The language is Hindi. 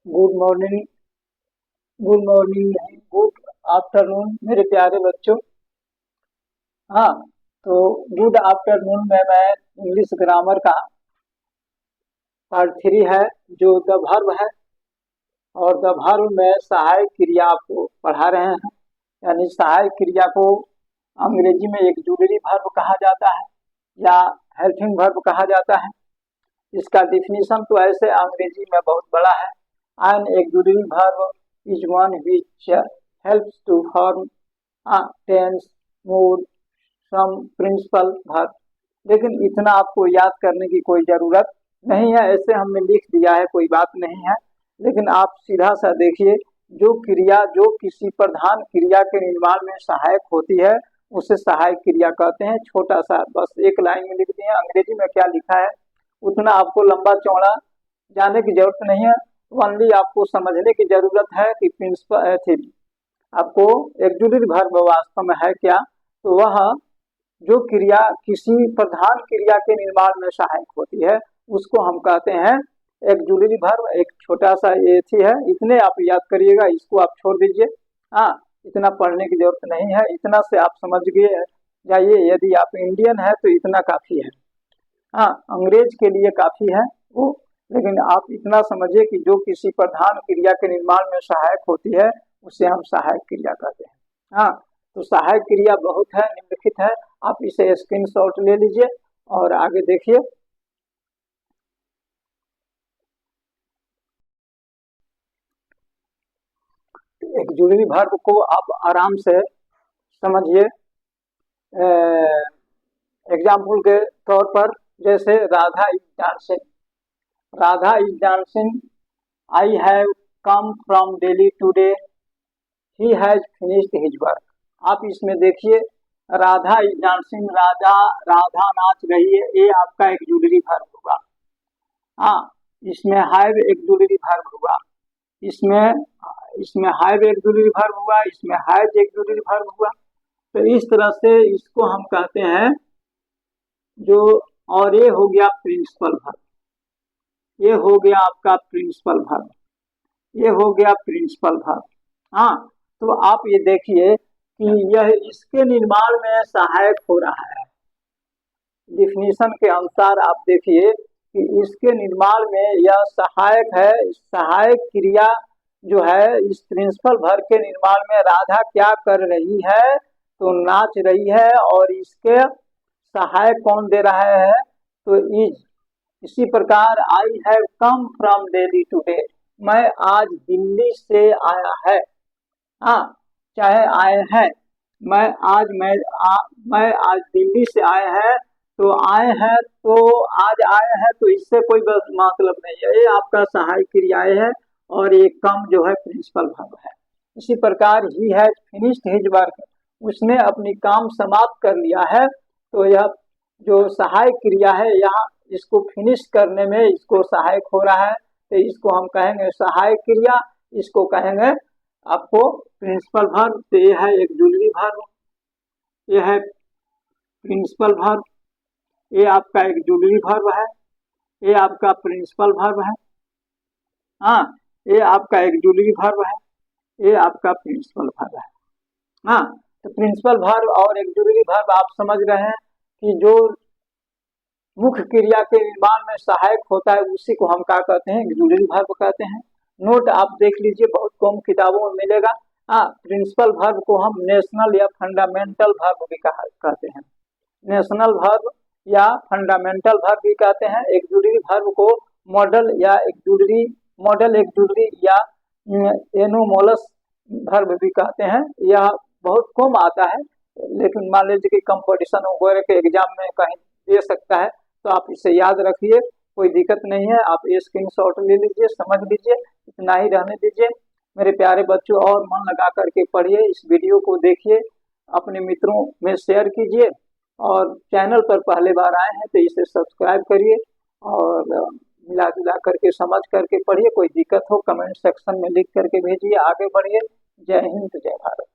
Good morning. गुड मॉर्निंग नहीं, गुड आफ्टरनून मेरे प्यारे बच्चों। हाँ, तो गुड आफ्टरनून में मैं इंग्लिश ग्रामर का पार्ट 3 है जो द वर्ब है, और द वर्ब में सहायक क्रिया आपको पढ़ा रहे हैं। यानी सहायक क्रिया को अंग्रेजी में ऑक्सिलरी वर्ब कहा जाता है या हेल्पिंग वर्ब कहा जाता है। इसका डिफिनीशन तो ऐसे अंग्रेजी में बहुत बड़ा है। An auxiliary verb is one which helps to form tense, mood, some principal verb. लेकिन इतना आपको याद करने की कोई ज़रूरत नहीं है, ऐसे हमने लिख दिया है, कोई बात नहीं है। लेकिन आप सीधा सा देखिए, जो क्रिया जो किसी प्रधान क्रिया के निर्माण में सहायक होती है उसे सहायक क्रिया कहते हैं। छोटा सा बस एक लाइन में लिख दिए, अंग्रेजी में क्या लिखा है उतना आपको लंबा चौड़ा जाने की जरूरत नहीं है। ओनली आपको समझने की जरूरत है कि प्रिंसिपल थी आपको ऑक्सिलरी वर्ब वास्तव में है क्या। तो वह जो क्रिया किसी प्रधान क्रिया के निर्माण में सहायक होती है उसको हम कहते हैं ऑक्सिलरी वर्ब। एक छोटा सा ये थी है, इतने आप याद करिएगा, इसको आप छोड़ दीजिए। हाँ, इतना पढ़ने की जरूरत नहीं है, इतना से आप समझ गए जाइए। यदि आप इंडियन है तो इतना काफी है। हाँ, अंग्रेज के लिए काफी है वो, लेकिन आप इतना समझिए कि जो किसी प्रधान क्रिया के निर्माण में सहायक होती है उसे हम सहायक क्रिया कहते हैं। हाँ, तो सहायक क्रिया बहुत है, निम्नलिखित है। आप इसे स्क्रीनशॉट ले लीजिए और आगे देखिए। ऑक्सिलरी वर्ब को आप आराम से समझिए। एग्जाम्पल के तौर पर जैसे Radha is dancing, Radha is dancing, I have come from Delhi today, he has finished his work. आप इसमें देखिए, राधा इज डांसिंग, राधा नाच रही है, ये आपका ऑक्सिलरी वर्ब होगा। हाँ, इसमें हैव ऑक्सिलरी वर्ब हुआ, इसमें इसमें हैव ऑक्सिलरी वर्ब हुआ, इसमें हैज ऑक्सिलरी वर्ब हुआ। तो इस तरह से इसको हम कहते हैं जो, और ये हो गया प्रिंसिपल वर्ब, ये हो गया आपका प्रिंसिपल वर्ब, ये हो गया प्रिंसिपल वर्ब। हाँ, तो आप ये देखिए कि यह इसके निर्माण में सहायक हो रहा है। डिफिनीशन के अनुसार आप देखिए कि इसके निर्माण में यह सहायक है। सहायक क्रिया जो है इस प्रिंसिपल वर्ब के निर्माण में राधा क्या कर रही है, तो नाच रही है, और इसके सहायक कौन दे रहा है, तो इज। इसी प्रकार I have come from Delhi today, मैं आज दिल्ली से आया है। हाँ, चाहे आए हैं, मैं आज दिल्ली से आए हैं, तो आए हैं तो आज आए हैं, तो इससे कोई बस मतलब नहीं है, ये आपका सहायक क्रियाएं है, और ये कम जो है प्रिंसिपल वर्ब है। इसी प्रकार he has finished his work, उसने अपनी काम समाप्त कर लिया है, तो यह जो सहायक क्रिया है यहाँ इसको फिनिश करने में इसको सहायक हो रहा है, तो इसको हम कहेंगे सहायक क्रिया, इसको कहेंगे आपको प्रिंसिपल वर्ब। तो ये है ऑक्सिलरी वर्ब, ये है प्रिंसिपल वर्ब, ये आपका ऑक्सिलरी वर्ब है, ये आपका प्रिंसिपल वर्ब है। हाँ, ये आपका ऑक्सिलरी वर्ब है, ये आपका प्रिंसिपल वर्ब है। हाँ, तो प्रिंसिपल वर्ब और ऑक्सिलरी वर्ब आप समझ रहे हैं कि जो मुख्य क्रिया के निर्माण में सहायक होता है उसी को हम क्या कहते हैं, ऑक्सिलरी वर्ब कहते हैं। नोट आप देख लीजिए, बहुत कम किताबों में मिलेगा। हाँ, प्रिंसिपल वर्ब को हम नेशनल या फंडामेंटल वर्ब भी कहते हैं, नेशनल वर्ब या फंडामेंटल वर्ब भी कहते हैं। ऑक्सिलरी वर्ब को मॉडल या ऑक्सिलरी, मॉडल ऑक्सिलरी या एनोमोलस वर्ब भी कहते हैं। यह बहुत कम आता है, लेकिन मान लीजिए कि कंपटीशन वगैरह के एग्जाम में कहीं दे सकता है, तो आप इसे याद रखिए, कोई दिक्कत नहीं है। आप ये स्क्रीनशॉट ले लीजिए, समझ लीजिए, इतना ही रहने दीजिए मेरे प्यारे बच्चों, और मन लगा करके पढ़िए। इस वीडियो को देखिए, अपने मित्रों में शेयर कीजिए, और चैनल पर पहले बार आए हैं तो इसे सब्सक्राइब करिए, और मिला जुला करके समझ करके पढ़िए। कोई दिक्कत हो कमेंट सेक्शन में लिख करके भेजिए। आगे बढ़िए। जय हिंद, जय भारत।